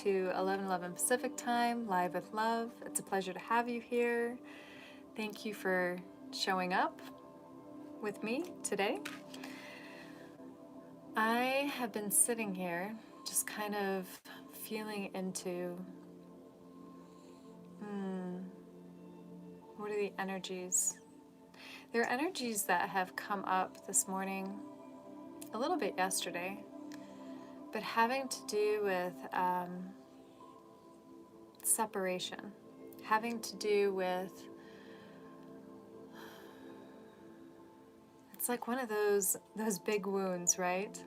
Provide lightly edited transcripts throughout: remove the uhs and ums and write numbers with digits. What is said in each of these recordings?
to 11:11 Pacific Time, Live with Love. It's a pleasure to have you here. Thank you for showing up with me today. I have been sitting here just kind of feeling into what are the energies? There are energies that have come up this morning, a little bit yesterday, but having to do with separation, having to do with, it's like one of those big wounds, right?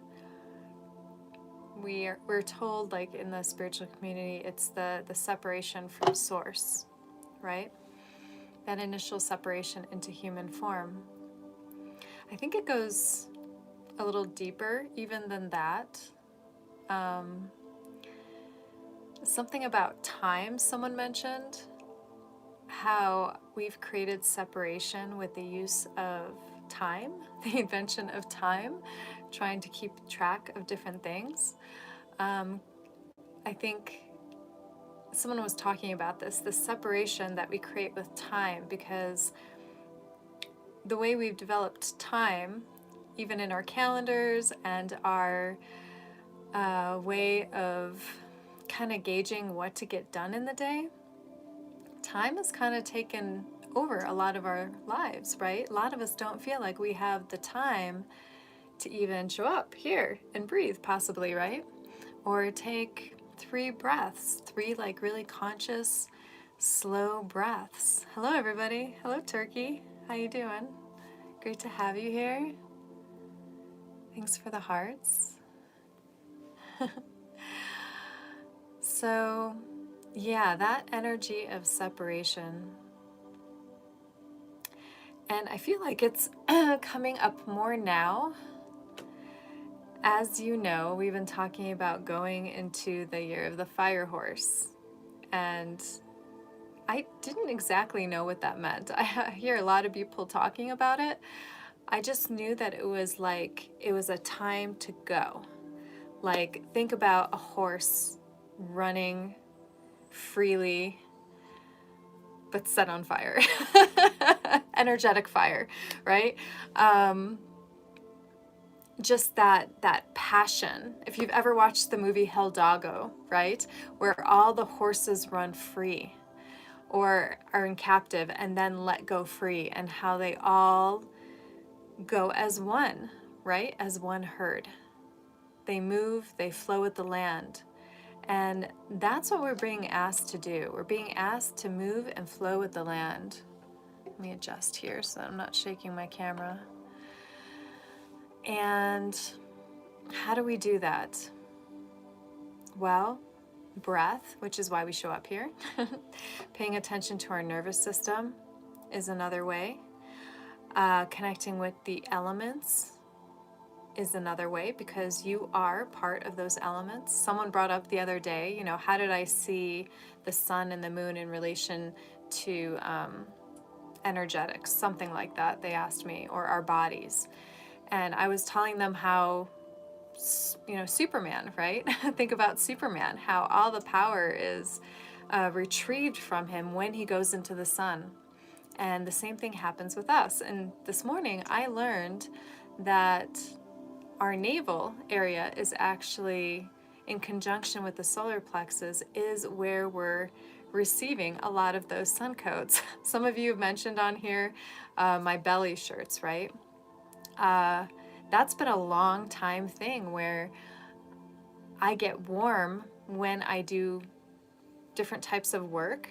We're told, like in the spiritual community, it's the separation from source, right? That initial separation into human form. I think it goes a little deeper even than that. Something about time, someone mentioned, how we've created separation with the use of time, the invention of time, trying to keep track of different things. I think someone was talking about this separation that we create with time, because the way we've developed time, even in our calendars and our way of kind of gauging what to get done in the day, time has kind of taken over a lot of our lives, right? A lot of us don't feel like we have the time to even show up here and breathe, possibly, right? Or take 3 breaths, 3 like really conscious, slow breaths. Hello, everybody. Hello, Turkey. How you doing? Great to have you here. Thanks for the hearts. So, yeah, that energy of separation. And I feel like it's coming up more now. As you know, we've been talking about going into the year of the fire horse. And I didn't exactly know what that meant. I hear a lot of people talking about it. I just knew that it was a time to go. Like, think about a horse running freely, but set on fire. Energetic fire, right? Just that passion. If you've ever watched the movie Helldago, right? Where all the horses run free or are in captive and then let go free, and how they all go as one, right? As one herd. They move, they flow with the land. And that's what we're being asked to do. We're being asked to move and flow with the land. Let me adjust here so that I'm not shaking my camera. And how do we do that? Well, breath, which is why we show up here. Paying attention to our nervous system is another way. Connecting with the elements is another way, because you are part of those elements. Someone brought up the other day, how did I see the sun and the moon in relation to energetics, something like that, they asked me, or our bodies. And I was telling them how, Superman, right? Think about Superman, how all the power is retrieved from him when he goes into the sun. And the same thing happens with us. And this morning I learned that our navel area is actually in conjunction with the solar plexus, is where we're receiving a lot of those sun codes. Some of you have mentioned on here my belly shirts, right? That's been a long time thing where I get warm when I do different types of work.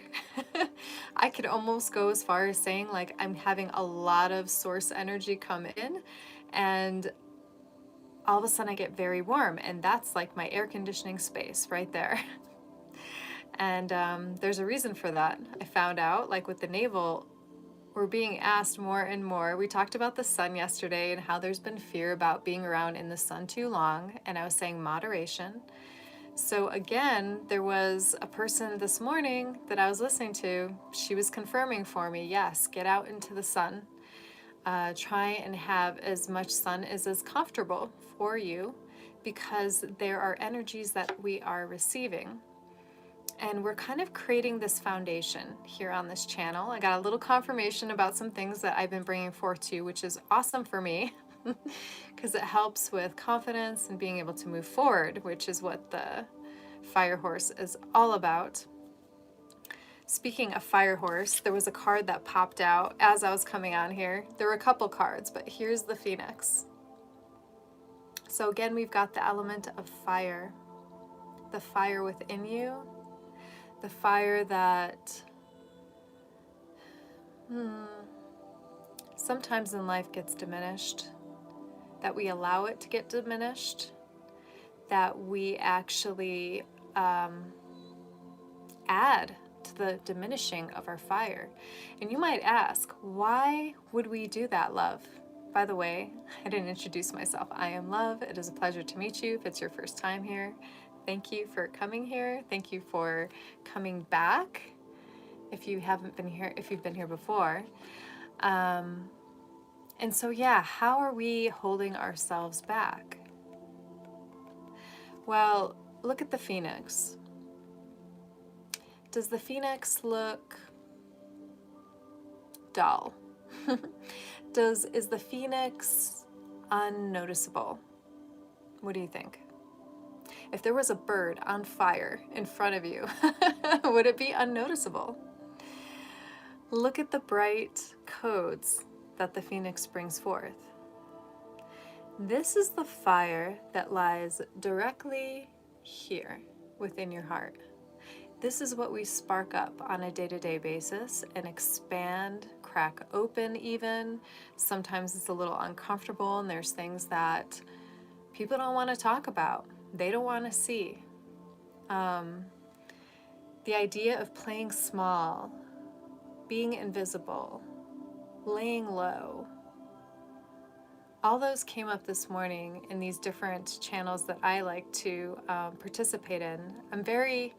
I could almost go as far as saying, like, I'm having a lot of source energy come in, and all of a sudden I get very warm, and that's like my air conditioning space right there. And there's a reason for that. I found out, like with the navel, we're being asked more and more. We talked about the sun yesterday and how there's been fear about being around in the sun too long, and I was saying moderation. So again, there was a person this morning that I was listening to. She was confirming for me, yes, get out into the sun. Try and have as much sun as is comfortable for you, because there are energies that we are receiving. And we're kind of creating this foundation here on this channel. I got a little confirmation about some things that I've been bringing forth to you, which is awesome for me because it helps with confidence and being able to move forward, which is what the fire horse is all about. Speaking of fire horse, there was a card that popped out as I was coming on here. There were a couple cards, but here's the Phoenix. So again, we've got the element of fire, the fire within you, the fire that sometimes in life gets diminished, that we allow it to get diminished, that we actually add to the diminishing of our fire. And you might ask, why would we do that, love? By the way, I didn't introduce myself. I am Love. It is a pleasure to meet you if it's your first time here. Thank you for coming here. Thank you for coming back if you haven't been here, if you've been here before. And so, yeah, how are we holding ourselves back? Well, look at the Phoenix. Does the Phoenix look dull? Is the Phoenix unnoticeable? What do you think? If there was a bird on fire in front of you, would it be unnoticeable? Look at the bright codes that the Phoenix brings forth. This is the fire that lies directly here within your heart. This is what we spark up on a day-to-day basis and expand, crack open even. Sometimes it's a little uncomfortable and there's things that people don't want to talk about. They don't want to see. The idea of playing small, being invisible, laying low, all those came up this morning in these different channels that I like to participate in. I'm very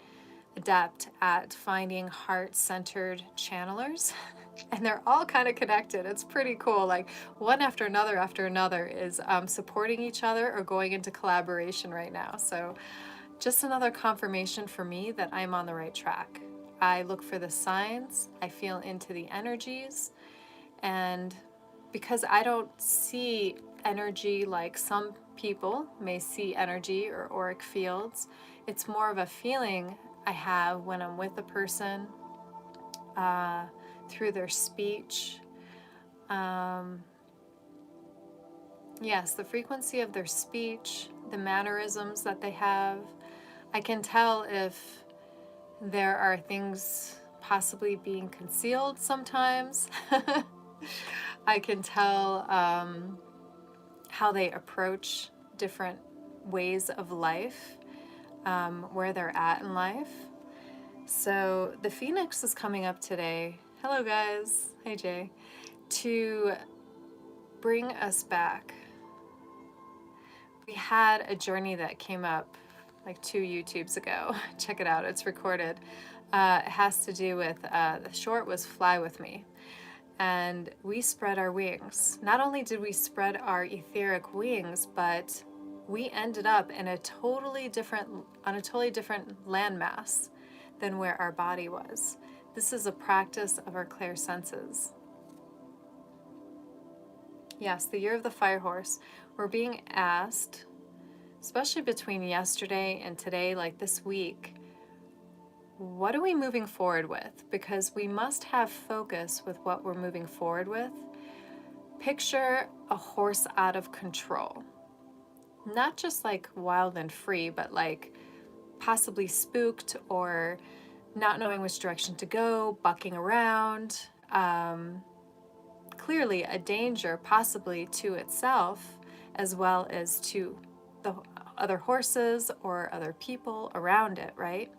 adept at finding heart-centered channelers and they're all kind of connected. It's pretty cool. Like one after another is supporting each other or going into collaboration right now. So just another confirmation for me that I'm on the right track. I look for the signs, I feel into the energies, and because I don't see energy like some people may see energy or auric fields, it's more of a feeling I have when I'm with a person, through their speech. Yes, the frequency of their speech, the mannerisms that they have. I can tell if there are things possibly being concealed sometimes. I can tell how they approach different ways of life, where they're at in life. So the Phoenix is coming up today. Hello guys. Hey Jay. To bring us back. We had a journey that came up like 2 YouTubes ago. Check it out, it's recorded. It has to do with, the short was Fly With Me. And we spread our wings. Not only did we spread our etheric wings, but we ended up in on a totally different landmass than where our body was. This is a practice of our clairsenses. Yes, the year of the fire horse. We're being asked, especially between yesterday and today, like this week, what are we moving forward with? Because we must have focus with what we're moving forward with. Picture a horse out of control. Not just like wild and free, but like possibly spooked or not knowing which direction to go, bucking around. Clearly a danger possibly to itself as well as to the other horses or other people around it, right?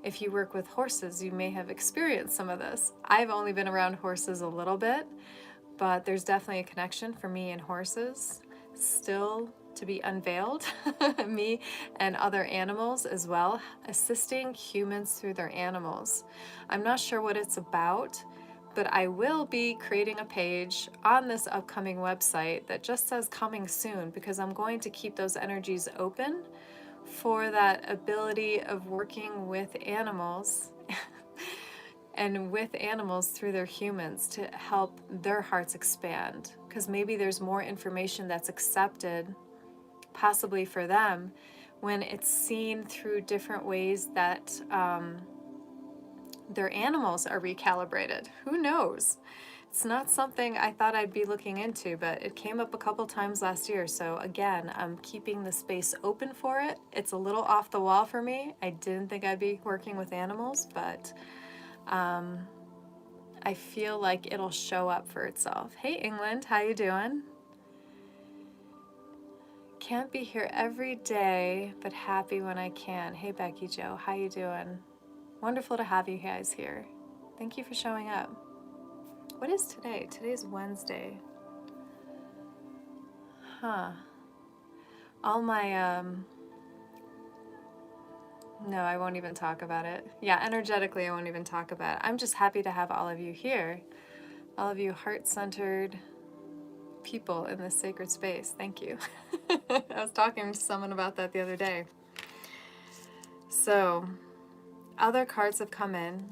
If you work with horses, you may have experienced some of this. I've only been around horses a little bit, but there's definitely a connection for me and horses still to be unveiled. Me and other animals as well, assisting humans through their animals. I'm not sure what it's about, but I will be creating a page on this upcoming website that just says coming soon, because I'm going to keep those energies open for that ability of working with animals and with animals through their humans to help their hearts expand. Because maybe there's more information that's accepted, possibly for them, when it's seen through different ways that their animals are recalibrated. Who knows? It's not something I thought I'd be looking into, but it came up a couple times last year. So again, I'm keeping the space open for it. It's a little off the wall for me. I didn't think I'd be working with animals, but I feel like it'll show up for itself. Hey England, how you doing? Can't be here every day, but happy when I can. Hey Becky Joe, how you doing? Wonderful to have you guys here. Thank you for showing up. What is today? Today's Wednesday. Huh. All my, no, I won't even talk about it. Yeah, energetically, I won't even talk about it. I'm just happy to have all of you here. All of you heart-centered people in this sacred space. Thank you. I was talking to someone about that the other day. So, other cards have come in.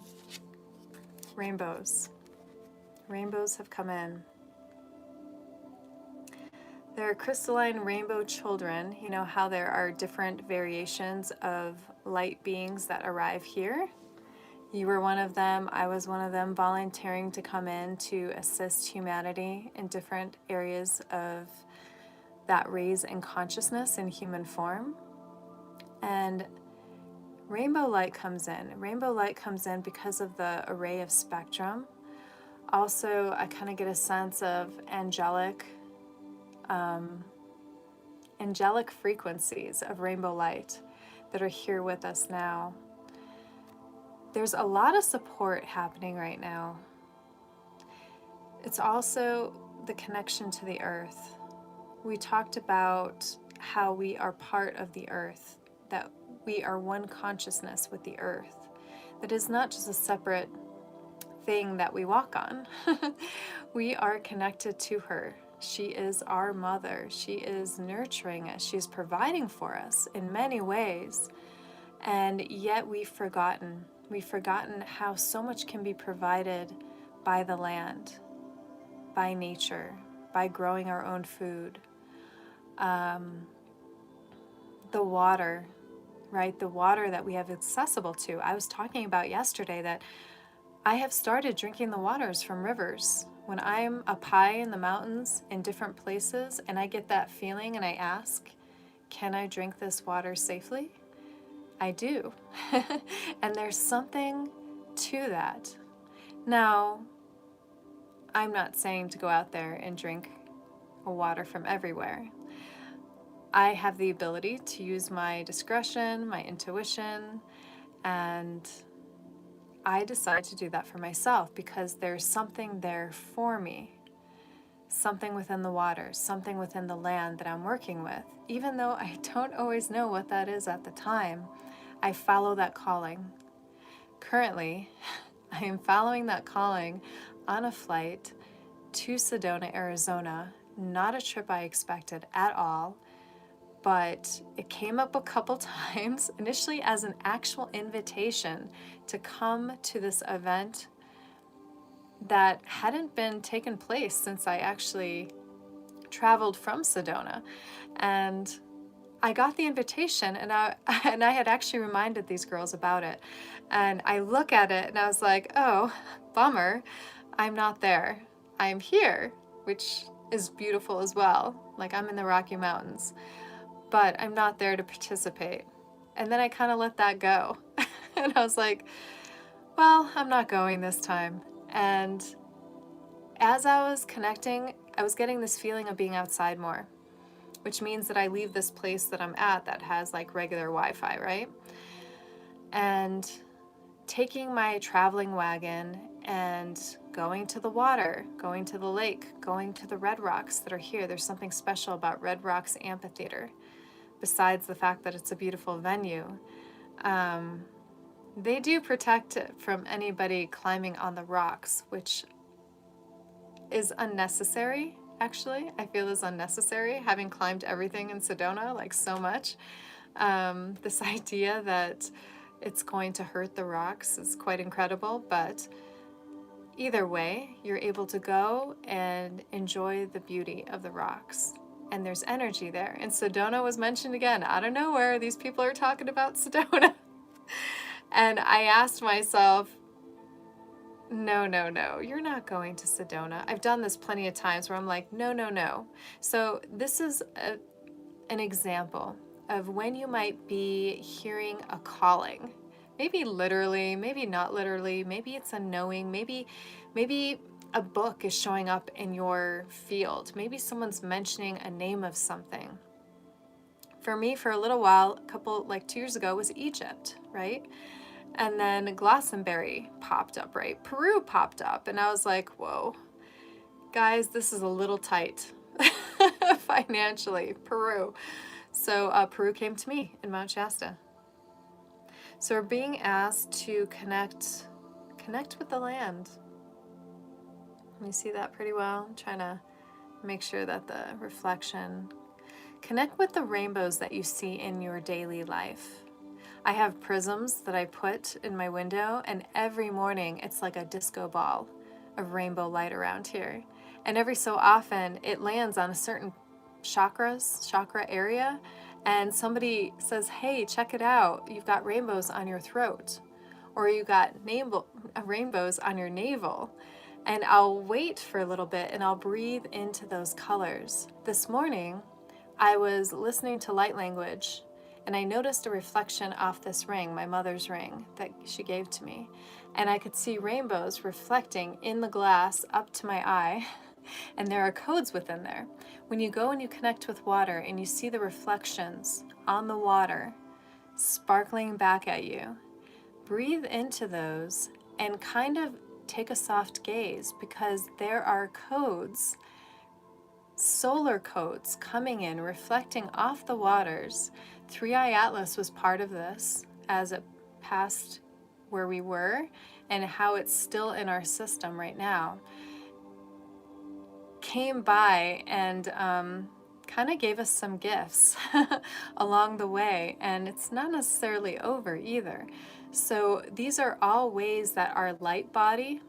Rainbows. Rainbows have come in. There are crystalline rainbow children. You know how there are different variations of light beings that arrive here? You were one of them. I was one of them, volunteering to come in to assist humanity in different areas of that raise in consciousness in human form. And rainbow light comes in. Rainbow light comes in because of the array of spectrum. Also, I kind of get a sense of angelic frequencies of rainbow light that are here with us now. There's a lot of support happening right now. It's also the connection to the earth. We talked about how we are part of the earth, that we are one consciousness with the earth. That is not just a separate thing that we walk on. We are connected to her. She is our mother. She is nurturing us. She's providing for us in many ways. And yet we've forgotten. We've forgotten how so much can be provided by the land, by nature, by growing our own food. The water, right? The water that we have accessible to. I was talking about yesterday that I have started drinking the waters from rivers. When I'm up high in the mountains in different places and I get that feeling and I ask, can I drink this water safely? I do. And there's something to that. Now, I'm not saying to go out there and drink water from everywhere. I have the ability to use my discretion, my intuition, and I decide to do that for myself because there's something there for me. Something within the water, something within the land that I'm working with. Even though I don't always know what that is at the time, I follow that calling. Currently, I am following that calling on a flight to Sedona, Arizona. Not a trip I expected at all, but it came up a couple times, initially as an actual invitation to come to this event that hadn't been taken place since I actually traveled from Sedona. And I got the invitation and I had actually reminded these girls about it. And I look at it and I was like, oh, bummer, I'm not there. I'm here, which is beautiful as well. Like I'm in the Rocky Mountains, but I'm not there to participate. And then I kind of let that go. And I was like, well, I'm not going this time. And as I was connecting, I was getting this feeling of being outside more, which means that I leave this place that I'm at that has like regular Wi-Fi, right? And taking my traveling wagon and going to the water, going to the lake, going to the Red Rocks that are here. There's something special about Red Rocks Amphitheater, besides the fact that it's a beautiful venue. They do protect it from anybody climbing on the rocks, which is unnecessary, actually. I feel is unnecessary, having climbed everything in Sedona, like so much. This idea that it's going to hurt the rocks is quite incredible, but either way, you're able to go and enjoy the beauty of the rocks. And there's energy there. And Sedona was mentioned again. Out of nowhere, these people are talking about Sedona. And I asked myself, no, no, no, you're not going to Sedona. I've done this plenty of times where I'm like, no, no, no. So this is an example of when you might be hearing a calling. Maybe literally, maybe not literally, maybe it's a knowing, maybe a book is showing up in your field. Maybe someone's mentioning a name of something. For me, for a little while, like 2 years ago, was Egypt, right? And then Glastonbury popped up, right? Peru popped up, and I was like, whoa, guys, this is a little tight financially, Peru. So Peru came to me in Mount Shasta. So we're being asked to connect with the land. Can you see that pretty well? I'm trying to make sure that the reflection, connect with the rainbows that you see in your daily life. I have prisms that I put in my window, and every morning it's like a disco ball of rainbow light around here. And every so often it lands on a certain chakra area, and somebody says, hey, check it out, you've got rainbows on your throat, or you got rainbows on your navel. And I'll wait for a little bit and I'll breathe into those colors. This morning, I was listening to light language, and I noticed a reflection off this ring, my mother's ring that she gave to me. And I could see rainbows reflecting in the glass up to my eye. And there are codes within there. When you go and you connect with water and you see the reflections on the water sparkling back at you, breathe into those and kind of take a soft gaze, because there are codes, solar codes coming in, reflecting off the waters. 3i Atlas was part of this as it passed where we were, and how it's still in our system right now. Came by and kind of gave us some gifts along the way, and it's not necessarily over either. So these are all ways that our light body,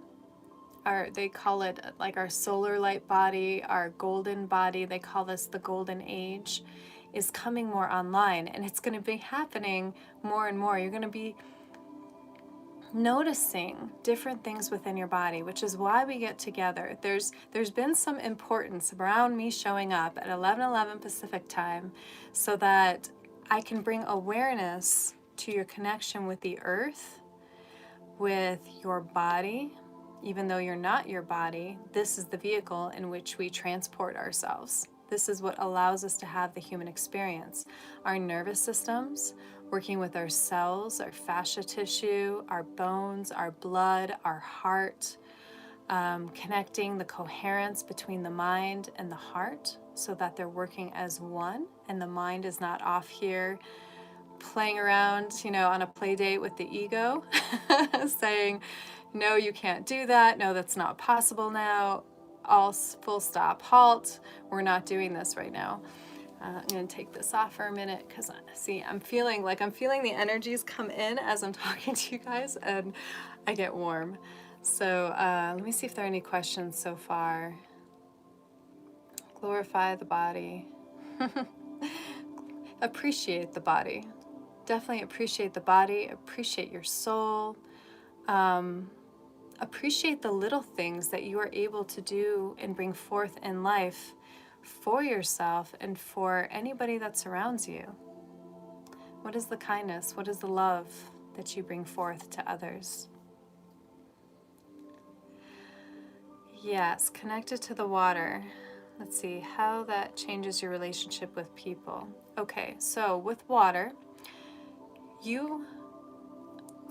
they call it like our solar light body, our golden body, they call this the golden age, is coming more online, and it's going to be happening more and more. You're going to be noticing different things within your body, which is why we get together. There's been some importance around me showing up at 11:11 Pacific time, so that I can bring awareness to your connection with the earth, with your body. Even though you're not your body, this is the vehicle in which we transport ourselves. This is what allows us to have the human experience. Our nervous systems, working with our cells, our fascia tissue, our bones, our blood, our heart, connecting the coherence between the mind and the heart so that they're working as one, and the mind is not off here playing around, on a play date with the ego, saying, no, you can't do that. No, that's not possible now. All full stop, halt. We're not doing this right now. I'm going to take this off for a minute because, see, I'm feeling the energies come in as I'm talking to you guys, and I get warm. So let me see if there are any questions so far. Glorify the body. Appreciate the body. Definitely appreciate the body. Appreciate your soul. Appreciate the little things that you are able to do and bring forth in life for yourself and for anybody that surrounds you. What is the kindness? What is the love that you bring forth to others? Yes, connected to the water. Let's see how that changes your relationship with people. Okay, so with water,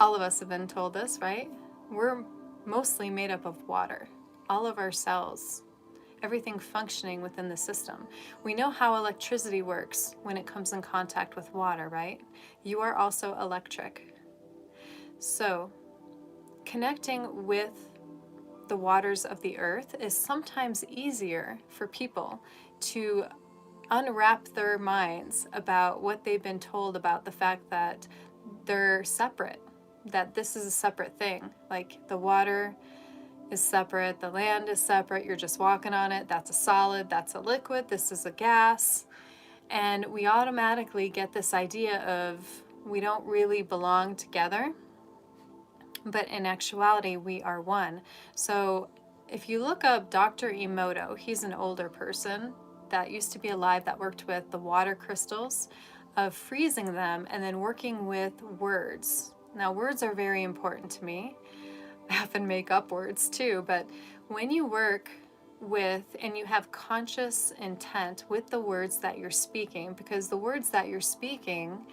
all of us have been told this, right? We're mostly made up of water. All of our cells, everything functioning within the system. We know how electricity works when it comes in contact with water, right? You are also electric. So, connecting with the waters of the earth is sometimes easier for people to unwrap their minds about what they've been told about the fact that they're separate, that this is a separate thing. Like the water is separate, the land is separate, you're just walking on it, that's a solid, that's a liquid, this is a gas. And we automatically get this idea of we don't really belong together, but in actuality, we are one. So if you look up Dr. Emoto, he's an older person that used to be alive that worked with the water crystals, of freezing them and then working with words. Now, words are very important to me. I often make up words too, but when you work with and you have conscious intent with the words that you're speaking, because the words that you're speaking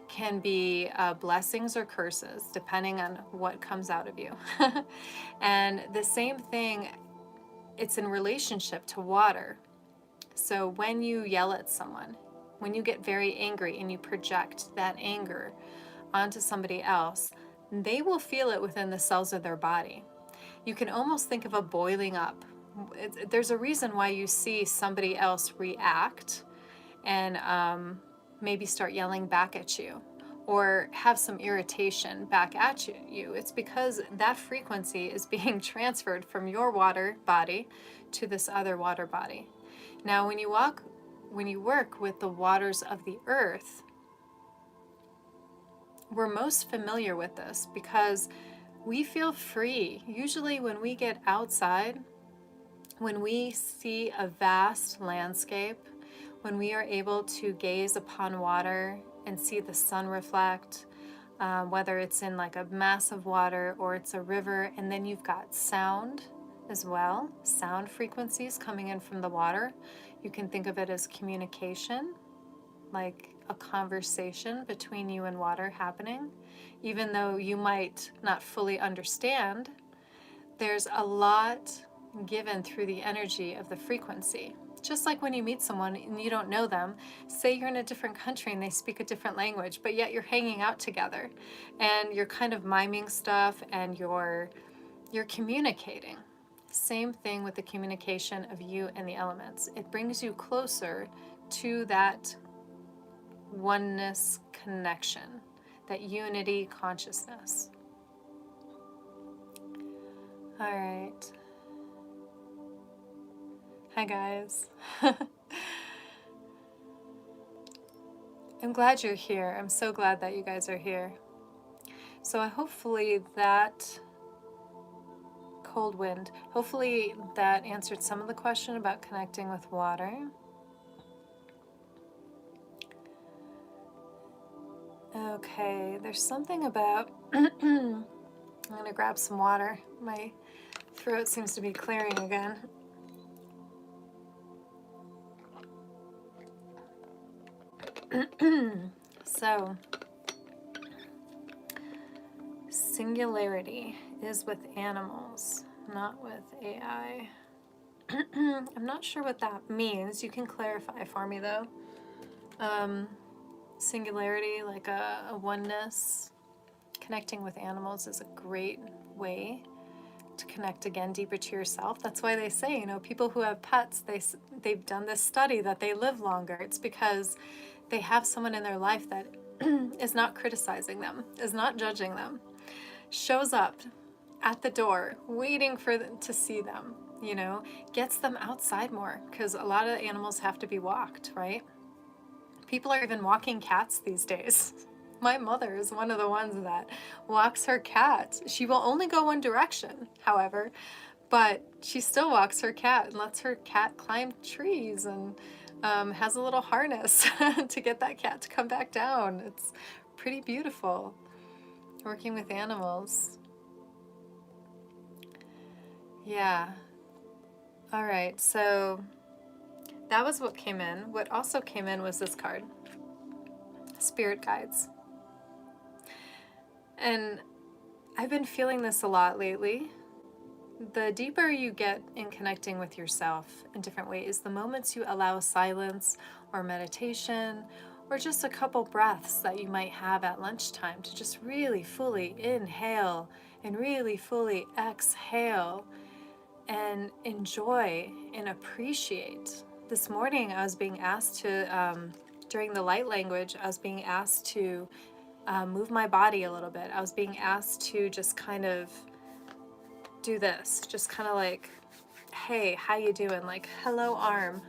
can be blessings or curses, depending on what comes out of you. And the same thing, it's in relationship to water. So when you yell at someone, when you get very angry and you project that anger onto somebody else, they will feel it within the cells of their body. You can almost think of a boiling up. There's a reason why you see somebody else react and maybe start yelling back at you or have some irritation back at you. It's because that frequency is being transferred from your water body to this other water body. Now, when you work with the waters of the earth, we're most familiar with this because we feel free. Usually when we get outside, when we see a vast landscape, when we are able to gaze upon water and see the sun reflect, whether it's in like a mass of water or it's a river, and then you've got sound as well, sound frequencies coming in from the water. You can think of it as communication, like a conversation between you and water happening. Even though you might not fully understand, there's a lot given through the energy of the frequency. Just like when you meet someone and you don't know them, say you're in a different country and they speak a different language, but yet you're hanging out together and you're kind of miming stuff and you're communicating. Same thing with the communication of you and the elements. It brings you closer to that oneness connection, that unity consciousness. All right. Hi, guys. I'm glad you're here. I'm so glad that you guys are here. So hopefully that cold wind, hopefully that answered some of the question about connecting with water. Okay, there's something about, I'm gonna grab some water. My throat seems to be clearing again. So, singularity is with animals, not with AI. I'm not sure what that means. You can clarify for me though. Singularity, like a oneness, connecting with animals is a great way to connect again deeper to yourself. That's why they say, you know, people who have pets, they've done this study that they live longer. It's because they have someone in their life that is not criticizing them, is not judging them, shows up at the door waiting for them to see them, you know, gets them outside more, because a lot of animals have to be walked, right? People are even walking cats these days. My mother is one of the ones that walks her cat. She will only go one direction, however, but she still walks her cat and lets her cat climb trees and has a little harness to get that cat to come back down. It's pretty beautiful working with animals. Yeah. All right, so that was what came in. What also came in was this card, Spirit Guides. And I've been feeling this a lot lately. The deeper you get in connecting with yourself in different ways, the moments you allow silence or meditation or just a couple breaths that you might have at lunchtime to just really fully inhale and really fully exhale and enjoy and appreciate this morning I was being asked to, during the light language, I was being asked to move my body a little bit. I was being asked to just kind of do this, just kind of like, hey, how you doing? Like, hello, arm.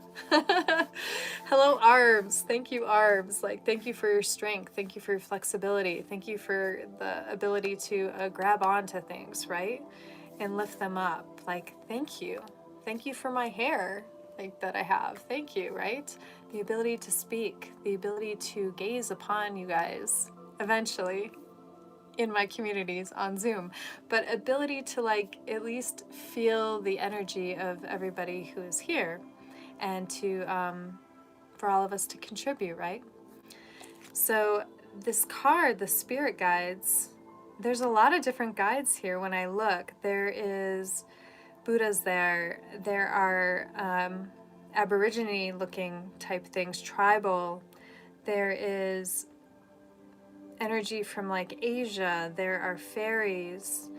Hello, arms. Thank you, arms. Like, thank you for your strength. Thank you for your flexibility. Thank you for the ability to grab onto things, right? And lift them up. Like, thank you. Thank you for my hair, like, that I have. Thank you, right? The ability to speak, the ability to gaze upon you guys eventually in my communities on Zoom, but ability to like at least feel the energy of everybody who is here, and to for all of us to contribute, right? So this card, the spirit guides, there's a lot of different guides here. When I look, there is Buddhas there are Aborigine looking type things, tribal, there is energy from like Asia, there are fairies,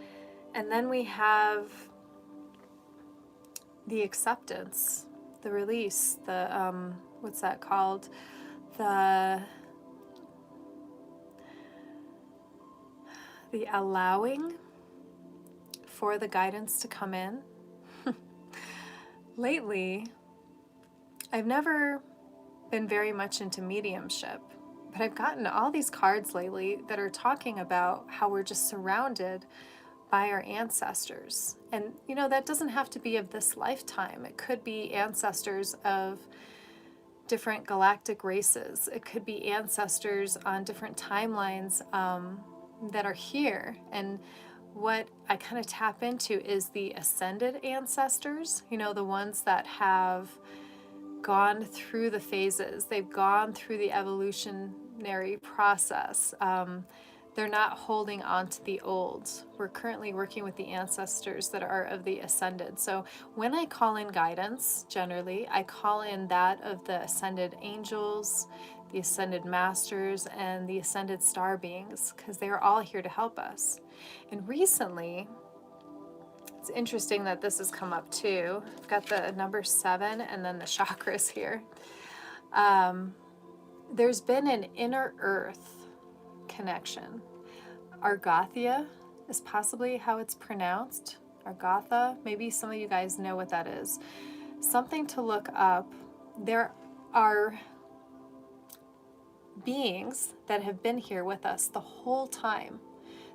and then we have the acceptance, the release, the what's that called, the allowing for the guidance to come in. Lately, I've never been very much into mediumship, but I've gotten all these cards lately that are talking about how we're just surrounded by our ancestors. And, you know, that doesn't have to be of this lifetime. It could be ancestors of different galactic races. It could be ancestors on different timelines that are here. And what I kind of tap into is the ascended ancestors, you know, the ones that have gone through the phases, they've gone through the evolutionary process. They're not holding on to the old. We're currently working with the ancestors that are of the ascended. So when I call in guidance, generally, I call in that of the ascended angels, the ascended masters, and the ascended star beings, because they are all here to help us. And recently, it's interesting that this has come up too. I've got the number 7 and then the chakras here. There's been an inner earth connection. Argathia is possibly how it's pronounced. Argatha, maybe some of you guys know what that is. Something to look up. There are beings that have been here with us the whole time.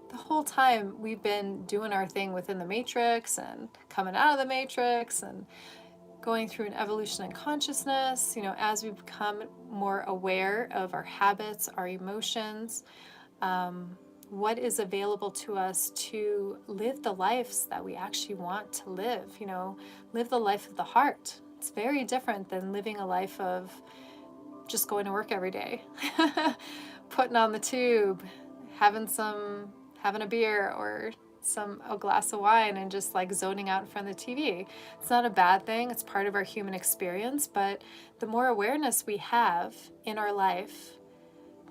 The whole time we've been doing our thing within the matrix and coming out of the matrix and going through an evolution in consciousness, you know, as we become more aware of our habits, our emotions, what is available to us to live the lives that we actually want to live, you know, live the life of the heart. It's very different than living a life of just going to work every day, putting on the tube, having a beer or a glass of wine and just like zoning out in front of the TV. It's not a bad thing. It's part of our human experience, but the more awareness we have in our life,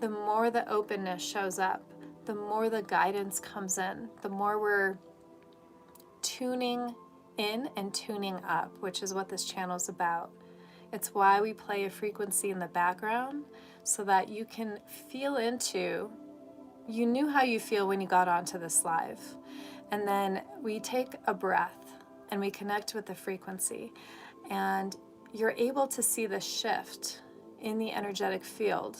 the more the openness shows up, the more the guidance comes in, the more we're tuning in and tuning up, which is what this channel is about. It's why we play a frequency in the background so that you can feel into, you knew how you feel when you got onto this live. And then we take a breath and we connect with the frequency. And you're able to see the shift in the energetic field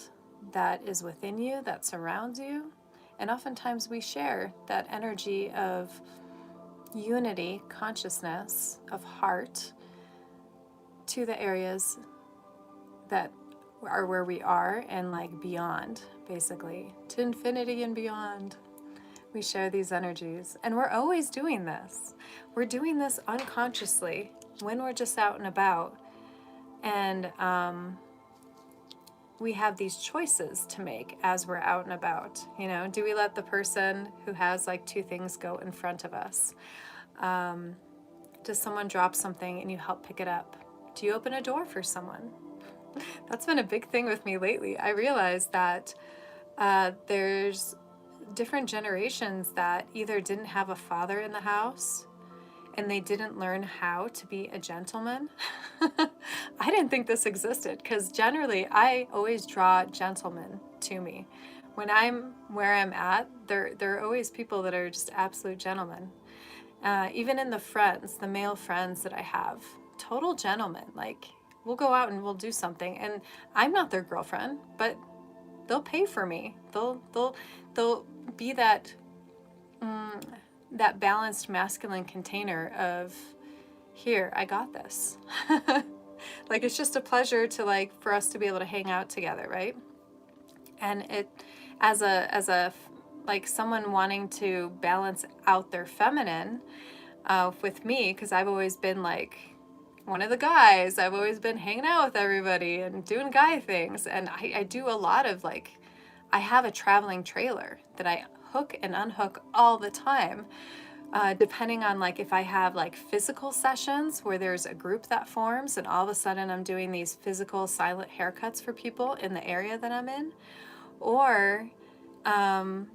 that is within you, that surrounds you. And oftentimes we share that energy of unity, consciousness, of heart to the areas that are where we are and like beyond, basically, to infinity and beyond. We share these energies, and we're always doing this. We're doing this unconsciously when we're just out and about, and we have these choices to make as we're out and about. You know, do we let the person who has like 2 things go in front of us? Does someone drop something and you help pick it up? Do you open a door for someone? That's been a big thing with me lately. I realized that there's different generations that either didn't have a father in the house and they didn't learn how to be a gentleman. I didn't think this existed, because generally I always draw gentlemen to me. When I'm where I'm at, there are always people that are just absolute gentlemen. Even in the male friends that I have, total gentlemen. Like, we'll go out and we'll do something, and I'm not their girlfriend, but they'll pay for me. They'll be that that balanced masculine container of, here, I got this. Like, it's just a pleasure to, like, for us to be able to hang out together, right? And it, as a like someone wanting to balance out their feminine with me, because I've always been like one of the guys. I've always been hanging out with everybody and doing guy things, and I do a lot of, like, I have a traveling trailer that I hook and unhook all the time, depending on, like, if I have like physical sessions where there's a group that forms and all of a sudden I'm doing these physical silent haircuts for people in the area that I'm in, or I'm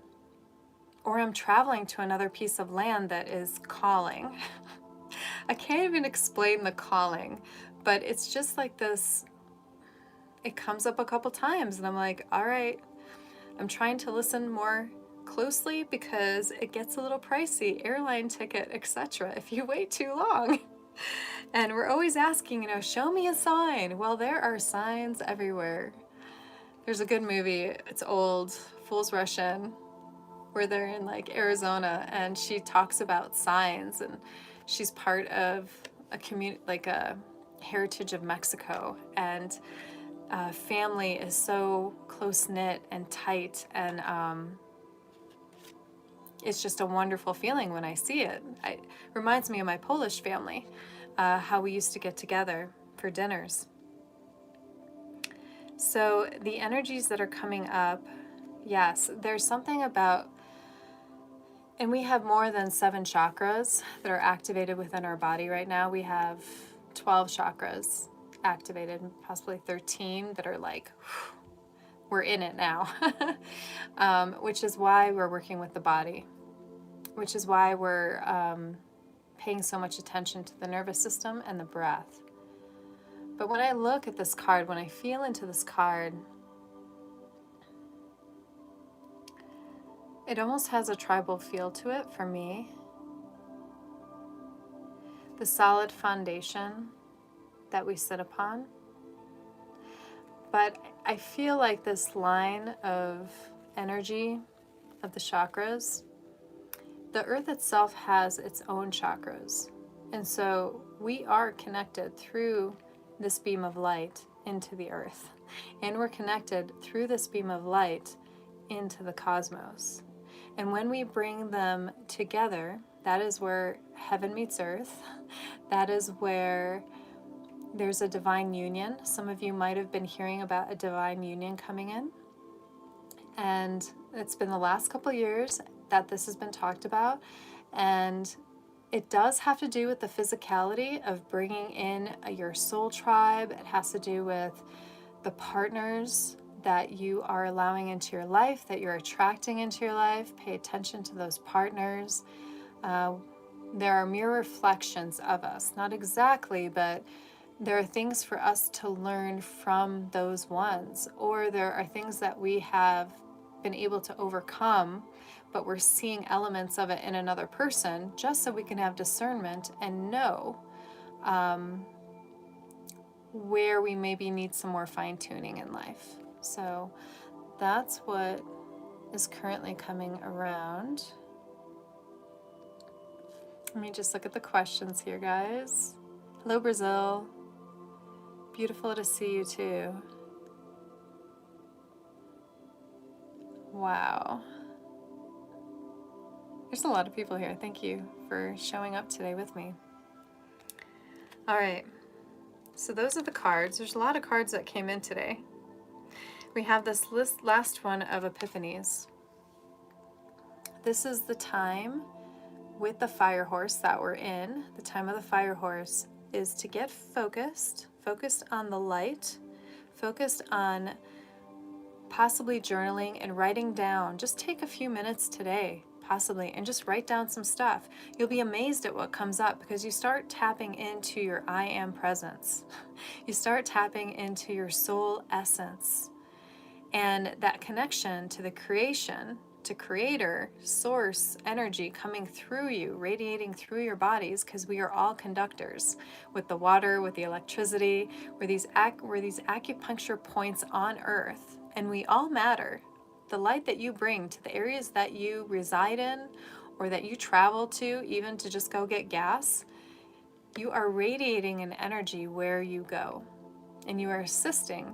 traveling to another piece of land that is calling. I can't even explain the calling, but it's just like this. It comes up a couple times and I'm like, all right, I'm trying to listen more closely because it gets a little pricey, airline ticket, etc., if you wait too long. And we're always asking, show me a sign. Well, there are signs everywhere. There's a good movie, it's old, Fool's Russian, where they're in like Arizona, and she talks about signs, and she's part of a community, like a heritage of Mexico, and family is so close-knit and tight, and it's just a wonderful feeling when I see it. It reminds me of my Polish family, how we used to get together for dinners. So the energies that are coming up, yes, there's something about, and we have more than 7 chakras that are activated within our body right now. We have 12 chakras activated, possibly 13 that are like, we're in it now. Which is why we're working with the body, which is why we're paying so much attention to the nervous system and the breath. But when I look at this card, when I feel into this card, it almost has a tribal feel to it for me. The solid foundation that we sit upon. But I feel like this line of energy of the chakras, the earth itself has its own chakras. And so we are connected through this beam of light into the earth. And we're connected through this beam of light into the cosmos. And when we bring them together, that is where heaven meets earth. That is where there's a divine union. Some of you might have been hearing about a divine union coming in. And it's been the last couple of years that this has been talked about. And it does have to do with the physicality of bringing in your soul tribe. It has to do with the partners that you are allowing into your life, that you're attracting into your life. Pay attention to those partners. There are mirror reflections of us. Not exactly, but there are things for us to learn from those ones. Or there are things that we have been able to overcome, but we're seeing elements of it in another person, just so we can have discernment and know where we maybe need some more fine-tuning in life. So that's what is currently coming around. Let me just look at the questions here, guys. Hello, Brazil. Beautiful to see you too. Wow. There's a lot of people here. Thank you for showing up today with me. All right. So those are the cards. There's a lot of cards that came in today. We have this last one of Epiphanies. This is the time with the fire horse that we're in. The time of the fire horse is to get focused on the light, focused on possibly journaling and writing down. Just take a few minutes today. possibly, and just write down some stuff. You'll be amazed at what comes up because you start tapping into your I am presence. You start tapping into your soul essence and that connection to the creation, to creator, source energy coming through you, radiating through your bodies, because we are all conductors with the water, with the electricity. We're these acupuncture points on earth, and we all matter. The light that you bring to the areas that you reside in or that you travel to, even to just go get gas, you are radiating an energy where you go, and you are assisting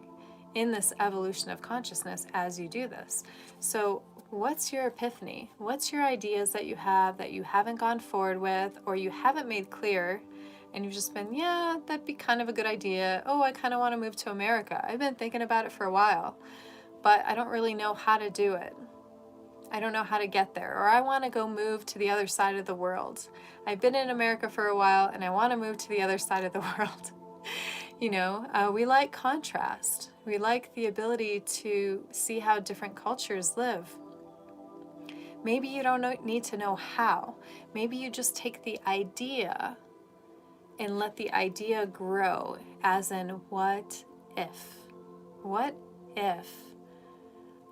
in this evolution of consciousness as you do this. So what's your epiphany? What's your ideas that you haven't gone forward with, or you haven't made clear, and you've just been, yeah, that'd be kind of a good idea. Oh, I kind of want to move to America. I've been thinking about it for a while, but I don't really know how to do it. I don't know how to get there, or I want to go move to the other side of the world. I've been in America for a while and I want to move to the other side of the world. We like contrast. We like the ability to see how different cultures live. Maybe you don't need to know how. Maybe you just take the idea and let the idea grow, as in, what if? What if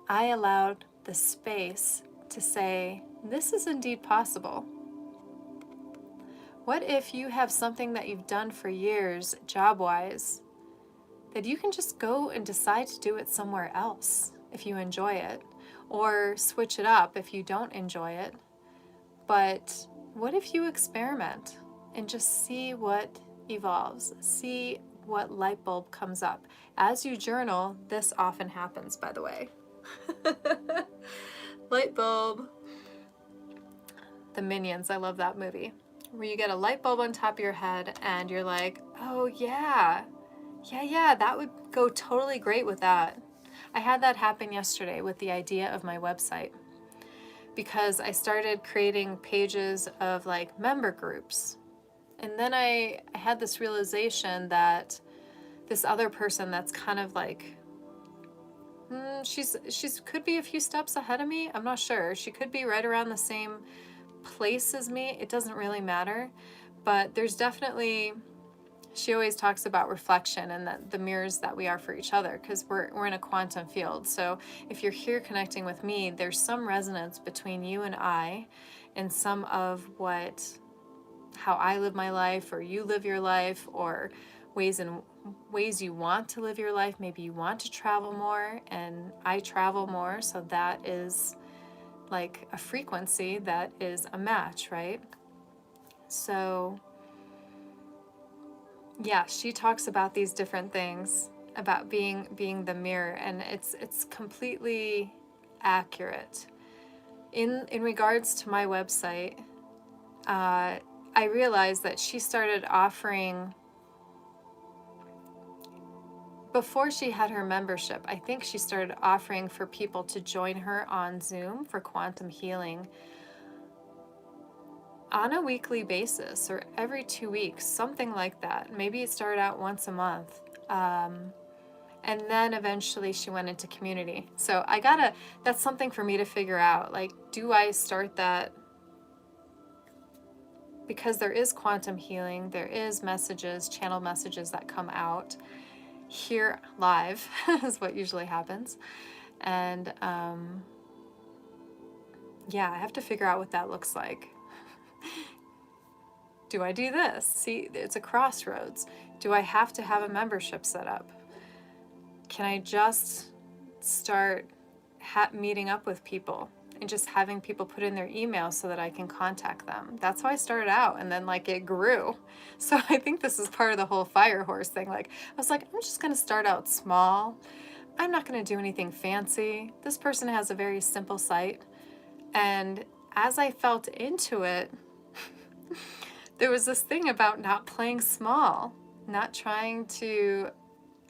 I allowed the space to say, this is indeed possible? What if you have something that you've done for years, job-wise, that you can just go and decide to do it somewhere else if you enjoy it, or switch it up if you don't enjoy it? But what if you experiment and just see what evolves, see what light bulb comes up? As you journal, this often happens, by the way. Light bulb. The Minions, I love that movie, where you get a light bulb on top of your head and you're like, oh yeah, that would go totally great with that. I had that happen yesterday with the idea of my website, because I started creating pages of like member groups. And then I had this realization that this other person that's kind of like, she's could be a few steps ahead of me. I'm not sure. She could be right around the same place as me. It doesn't really matter. But there's definitely, she always talks about reflection and the mirrors that we are for each other, because we're in a quantum field. So if you're here connecting with me, there's some resonance between you and I, and some of how I live my life, or you live your life, or ways you want to live your life. Maybe you want to travel more and I travel more, so that is like a frequency that is a match, right? So yeah, she talks about these different things about being the mirror, and it's completely accurate. In regards to my website, I realized that she started offering, before she had her membership, I think she started offering for people to join her on Zoom for quantum healing on a weekly basis, or every 2 weeks, something like that. Maybe it started out once a month. And then eventually she went into community. So that's something for me to figure out. Like, do I start that? Because there is quantum healing, there is messages, channel messages that come out here live is what usually happens. And yeah, I have to figure out what that looks like. Do I do this? See, it's a crossroads. Do I have to have a membership set up? Can I just start meeting up with people and just having people put in their email so that I can contact them? That's how I started out, and then like it grew. So I think this is part of the whole fire horse thing. Like, I was like, I'm just gonna start out small. I'm not gonna do anything fancy. This person has a very simple site. And as I felt into it, there was this thing about not playing small, not trying to,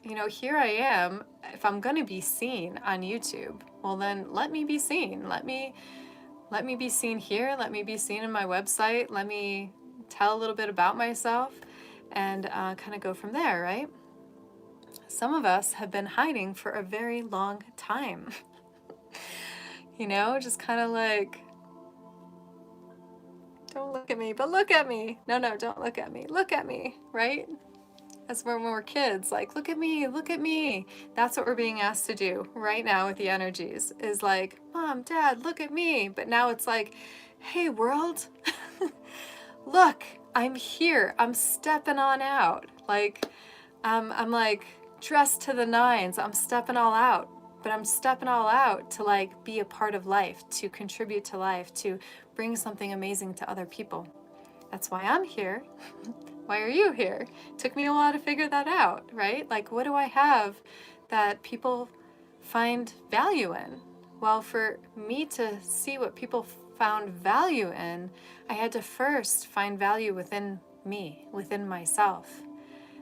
here I am. If I'm going to be seen on YouTube, well then let me be seen. Let me be seen here. Let me be seen in my website. Let me tell a little bit about myself, and kind of go from there, right? Some of us have been hiding for a very long time. Just kind of like Don't look at me, but look at me. No, don't look at me. Look at me, right? That's when we're kids, like, look at me, look at me. That's what we're being asked to do right now with the energies, is like, Mom, Dad, look at me. But now it's like, hey, world, look, I'm here. I'm stepping on out. Like, I'm like dressed to the nines. I'm stepping all out. But I'm stepping all out to like be a part of life, to contribute to life, to bring something amazing to other people. That's why I'm here. Why are you here? Took me a while to figure that out, right? Like, what do I have that people find value in? Well, for me to see what people found value in, I had to first find value within me, within myself.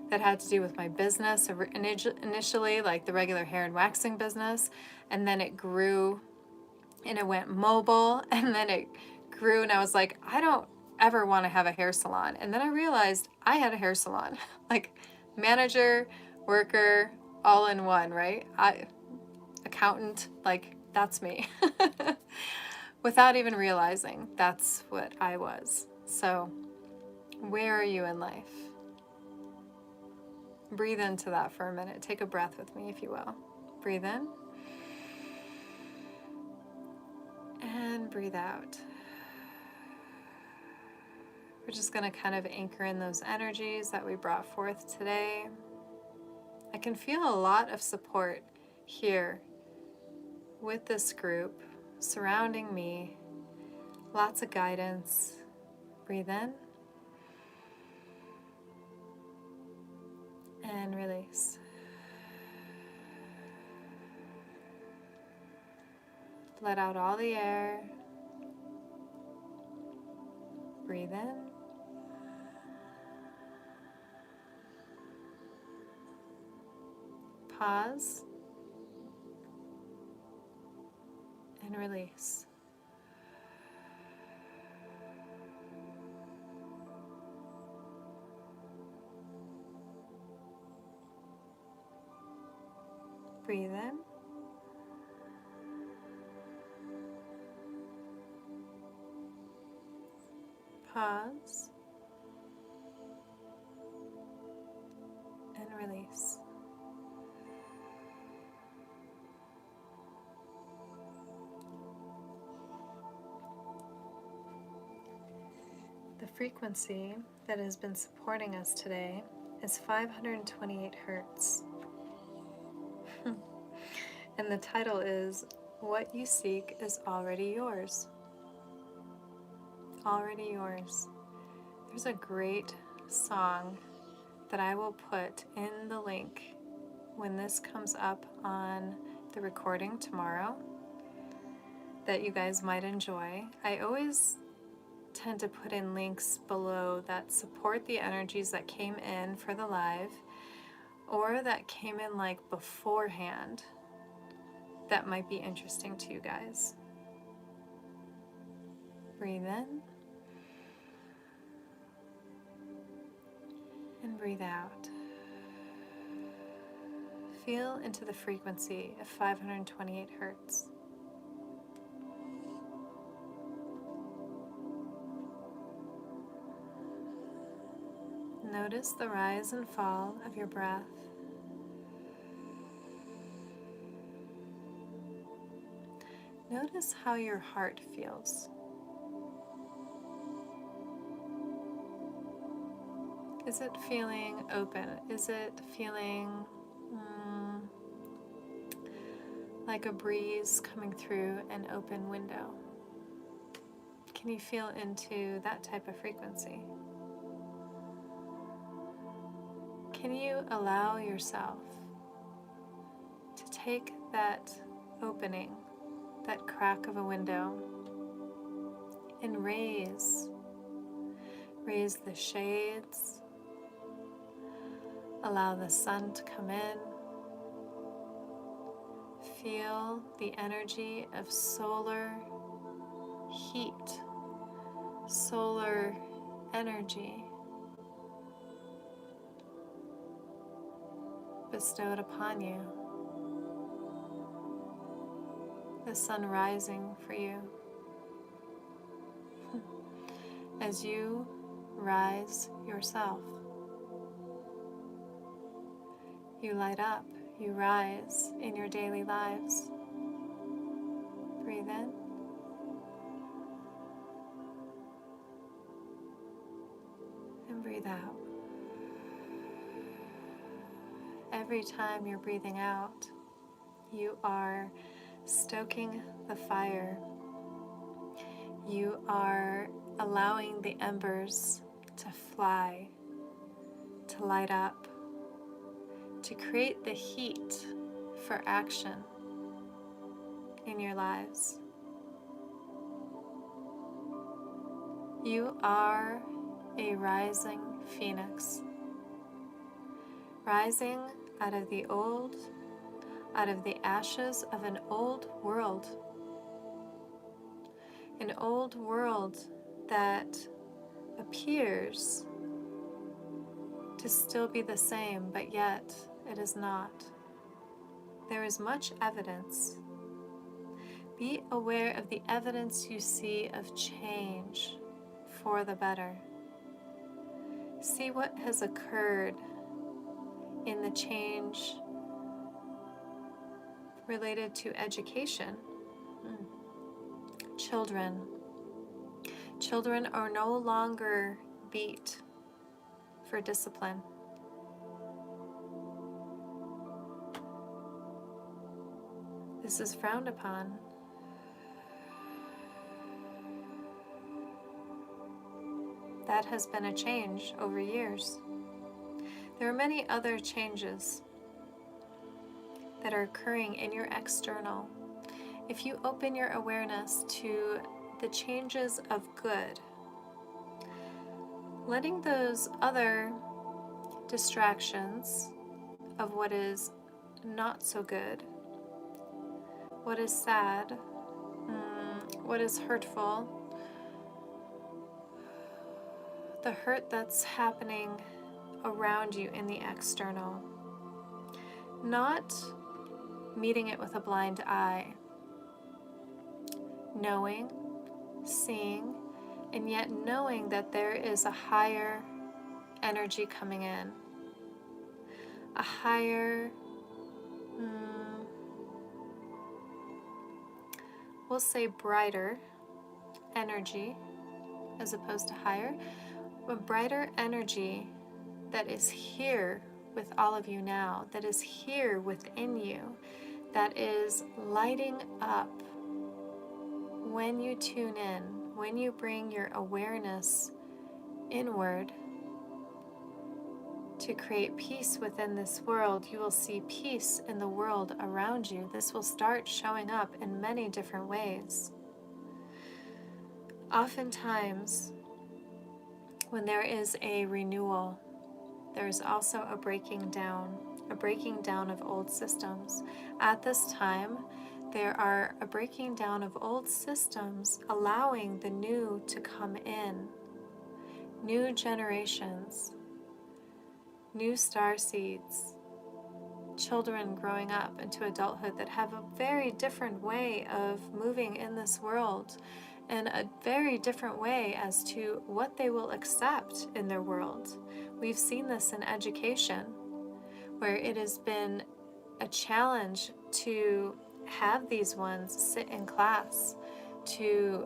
That had to do with my business initially, like the regular hair and waxing business, and then it grew and it went mobile, and then it grew, and I was like, I don't ever want to have a hair salon. And then I realized I had a hair salon, like manager, worker, all in one, right? Accountant, like that's me. Without even realizing that's what I was. So where are you in life? Breathe into that for a minute. Take a breath with me, if you will. Breathe in. And breathe out. We're just going to kind of anchor in those energies that we brought forth today. I can feel a lot of support here with this group surrounding me. Lots of guidance. Breathe in. And release. Let out all the air. Breathe in. Pause. And release. Breathe in. Pause. And release. The frequency that has been supporting us today is 528 hertz. And the title is, What You Seek is Already Yours. Already yours. There's a great song that I will put in the link when this comes up on the recording tomorrow that you guys might enjoy. I always tend to put in links below that support the energies that came in for the live or that came in like beforehand that might be interesting to you guys. Breathe in and breathe out. Feel into the frequency of 528 hertz. Notice the rise and fall of your breath. Notice how your heart feels. Is it feeling open? Is it feeling like a breeze coming through an open window? Can you feel into that type of frequency? Can you allow yourself to take that opening, that crack of a window, and raise the shades, allow the sun to come in, feel the energy of solar heat, solar energy bestowed upon you, the sun rising for you. as you rise yourself. You light up, you rise in your daily lives. Breathe in. And breathe out. Every time you're breathing out, you are stoking the fire. You are allowing the embers to fly, to light up, to create the heat for action in your lives. You are a rising phoenix, rising out of the old, out of the ashes of an old world that appears to still be the same, but yet it is not. There is much evidence. Be aware of the evidence you see of change for the better. See what has occurred in the change related to education. Children are no longer beat for discipline. This is frowned upon. That has been a change over years. There are many other changes that are occurring in your external. If you open your awareness to the changes of good, letting those other distractions of what is not so good, what is sad, what is hurtful, the hurt that's happening around you in the external, not meeting it with a blind eye, knowing, seeing, and yet knowing that there is a higher energy coming in, a higher, we'll say brighter energy as opposed to higher, a brighter energy that is here with all of you now, that is here within you, that is lighting up when you tune in, when you bring your awareness inward to create peace within this world. You will see peace in the world around you. This will start showing up in many different ways. Oftentimes, when there is a renewal, there is also a breaking down of old systems. At this time, there are a breaking down of old systems, allowing the new to come in. New generations, new star seeds, children growing up into adulthood that have a very different way of moving in this world, and a very different way as to what they will accept in their world. We've seen this in education, where it has been a challenge to have these ones sit in class, to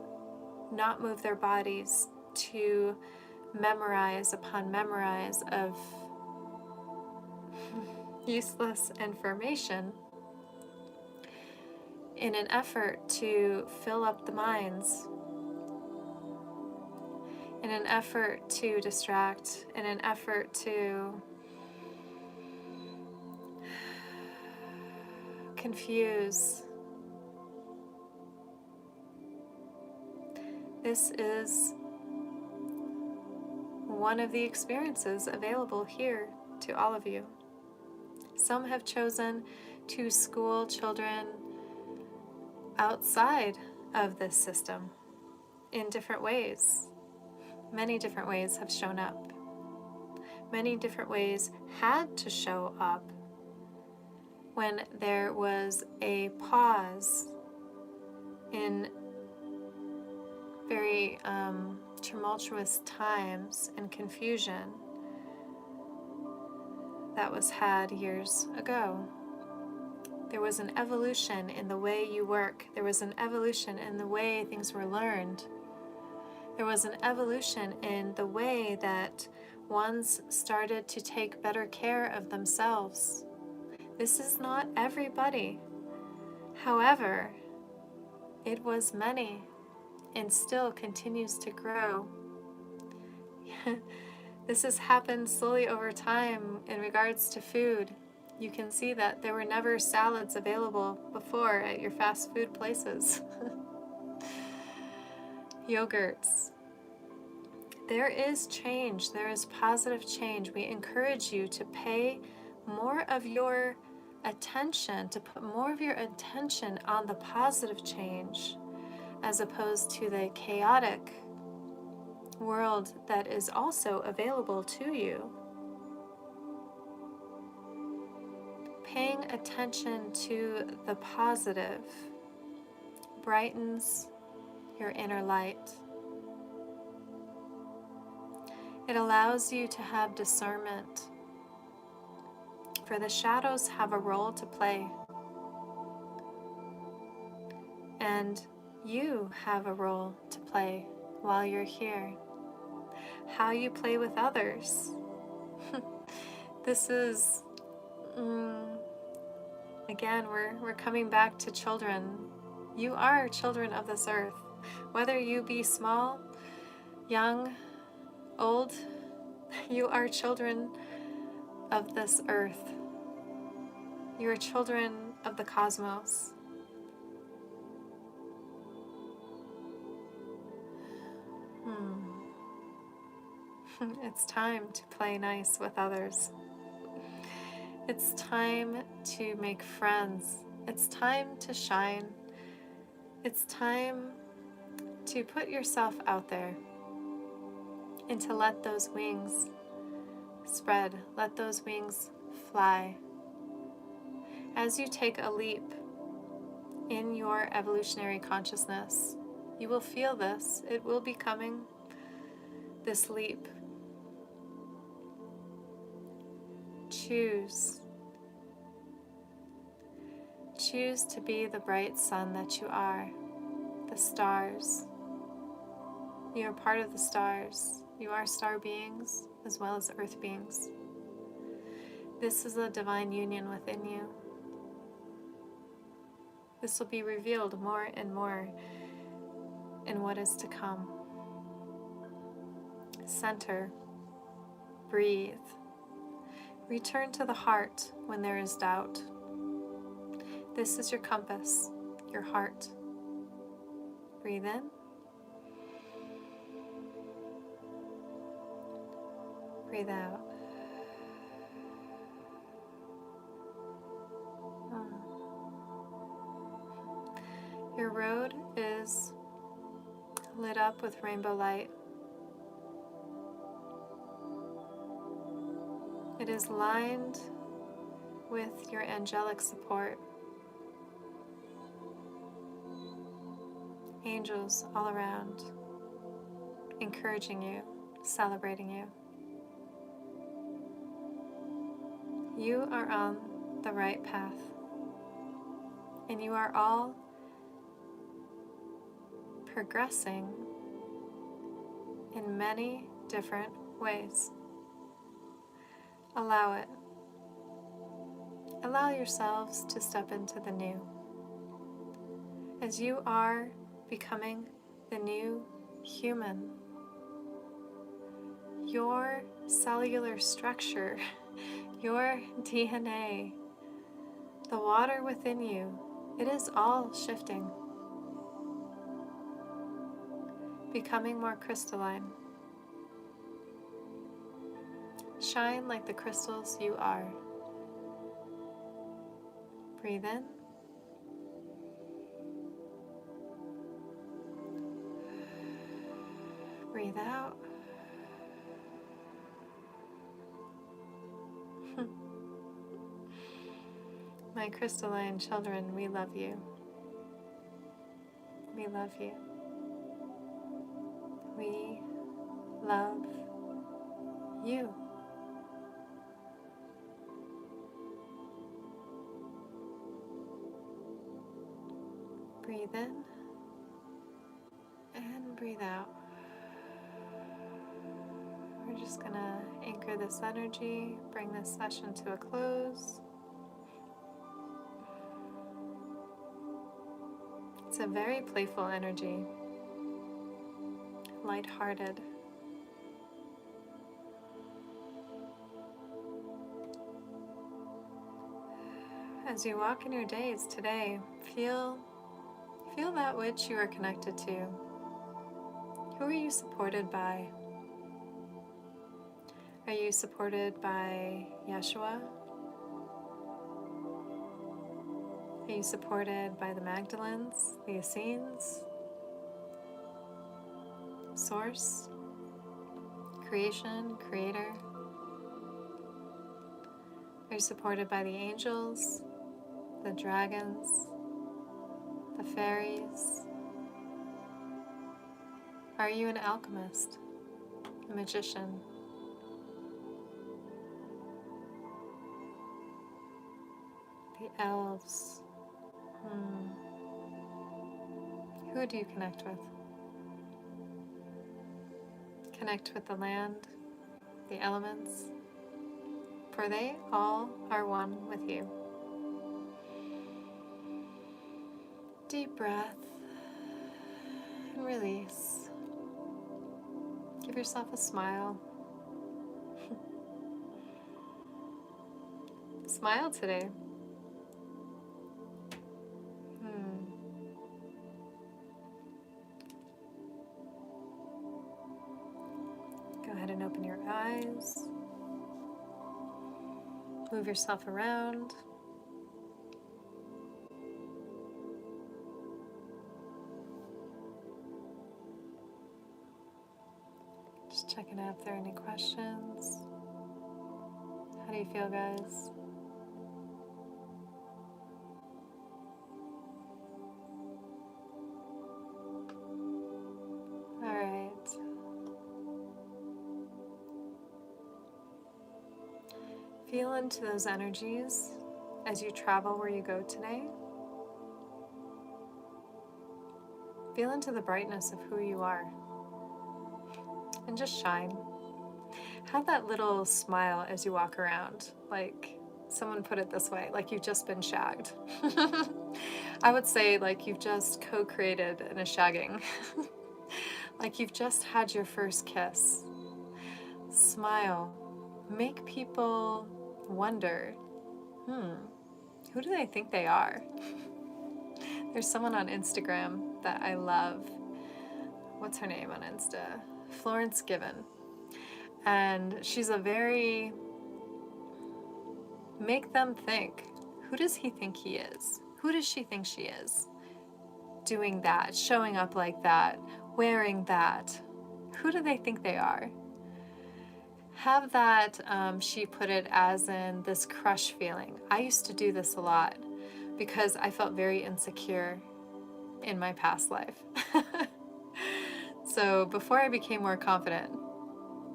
not move their bodies, to memorize upon memorize of useless information in an effort to fill up the minds, in an effort to distract, in an effort to confuse. This is one of the experiences available here to all of you. Some have chosen to school children outside of this system in different ways. Many different ways have shown up. Many different ways had to show up when there was a pause in very tumultuous times and confusion that was had years ago. There was an evolution in the way you work. There was an evolution in the way things were learned. There was an evolution in the way that ones started to take better care of themselves. This is not everybody. However, it was many and still continues to grow. This has happened slowly over time in regards to food. You can see that there were never salads available before at your fast food places. Yogurts. There is change. There is positive change. We encourage you to pay more of your attention, to put more of your attention on the positive change as opposed to the chaotic world that is also available to you. Paying attention to the positive brightens your inner light. It allows you to have discernment, for the shadows have a role to play, and you have a role to play while you're here. How you play with others. This is, again, we're coming back to children. You are children of this earth. Whether you be small, young, old, you are children of this earth. You are children of the cosmos. It's time to play nice with others. It's time to make friends. It's time to shine. It's time to put yourself out there and to let those wings spread. Let those wings fly. As you take a leap in your evolutionary consciousness, you will feel this. It will be coming, this leap. Choose. Choose to be the bright sun that you are, the stars. You are part of the stars. You are star beings as well as earth beings. This is a divine union within you. This will be revealed more and more in what is to come. Center. Breathe. Return to the heart when there is doubt. This is your compass, your heart. Breathe in. Breathe out. Your road is lit up with rainbow light. It is lined with your angelic support. Angels all around, encouraging you, celebrating you. You are on the right path, and you are all progressing in many different ways. Allow it. Allow yourselves to step into the new. As you are becoming the new human, your cellular structure, your DNA, the water within you, it is all shifting, becoming more crystalline. Shine like the crystals you are. Breathe in. Breathe out. My crystalline children, we love you. We love you. We love you. Breathe in and breathe out. We're just going to anchor this energy, bring this session to a close. It's a very playful energy, lighthearted. As you walk in your days today, feel that which you are connected to. Who are you supported by? Are you supported by Yeshua? Are you supported by the Magdalens, the Essenes, Source, Creation, Creator? Are you supported by the angels, the dragons, the fairies? Are you an alchemist, a magician? The elves. Who do you connect with? Connect with the land, the elements, for they all are one with you. Deep breath and release. Give yourself a smile. Smile today. Go ahead and open your eyes. Move yourself around. Just checking out if there are any questions. How do you feel, guys? All right. Feel into those energies as you travel where you go today. Feel into the brightness of who you are. And just shine. Have that little smile as you walk around. Like, someone put it this way, like you've just been shagged. I would say like you've just co-created in a shagging. Like you've just had your first kiss. Smile. Make people wonder, who do they think they are? There's someone on Instagram that I love. What's her name on Insta? Florence Given. And she's a very, make them think, who does he think he is? Who does she think she is? Doing that, showing up like that, wearing that. Who do they think they are? Have that, she put it as in this crush feeling. I used to do this a lot because I felt very insecure in my past life. So before I became more confident,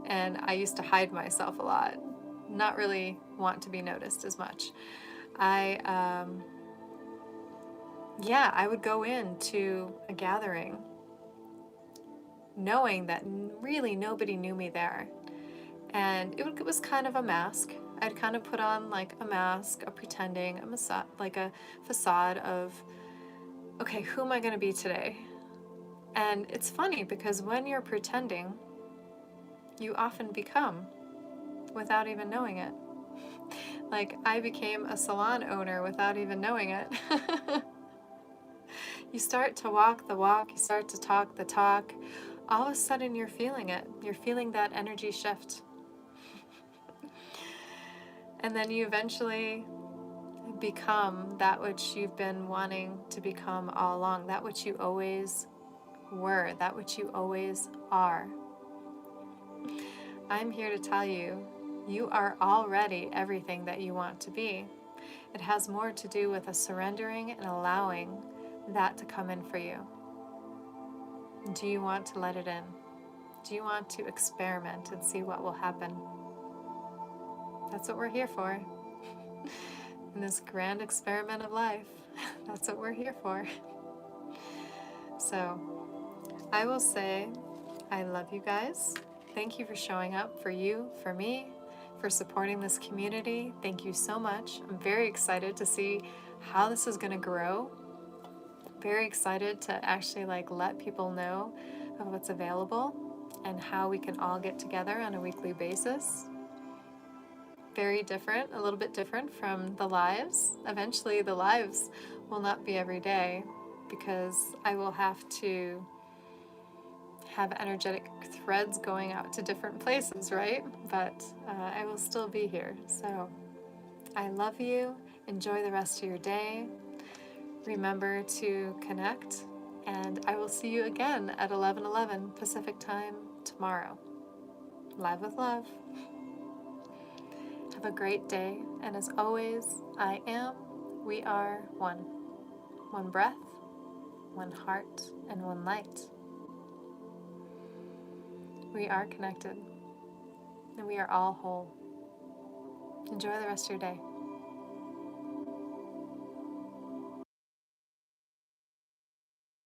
and I used to hide myself a lot, not really want to be noticed as much, I would go into a gathering knowing that really nobody knew me there. And it was kind of a mask. I'd kind of put on like a mask, a pretending, like a facade of, okay, who am I going to be today? And it's funny because when you're pretending, you often become without even knowing it. Like I became a salon owner without even knowing it. You start to walk the walk, you start to talk the talk. All of a sudden you're feeling it. You're feeling that energy shift. And then you eventually become that which you've been wanting to become all along, that which you always were, that which you always are. I'm here to tell you, you are already everything that you want to be. It has more to do with a surrendering and allowing that to come in for you. Do you want to let it in? Do you want to experiment and see what will happen? That's what we're here for. In this grand experiment of life, that's what we're here for. So, I will say, I love you guys. Thank you for showing up, for you, for me, for supporting this community. Thank you so much. I'm very excited to see how this is going to grow. Very excited to actually let people know of what's available and how we can all get together on a weekly basis. Very different, a little bit different from the lives. Eventually the lives will not be every day because I will have to have energetic threads going out to different places, right? But I will still be here. So I love you. Enjoy the rest of your day. Remember to connect, and I will see you again at 11:11 Pacific time tomorrow. Live with love. Have a great day, and as always, I am, we are one. One breath, one heart, and one light. We are connected, and we are all whole. Enjoy the rest of your day.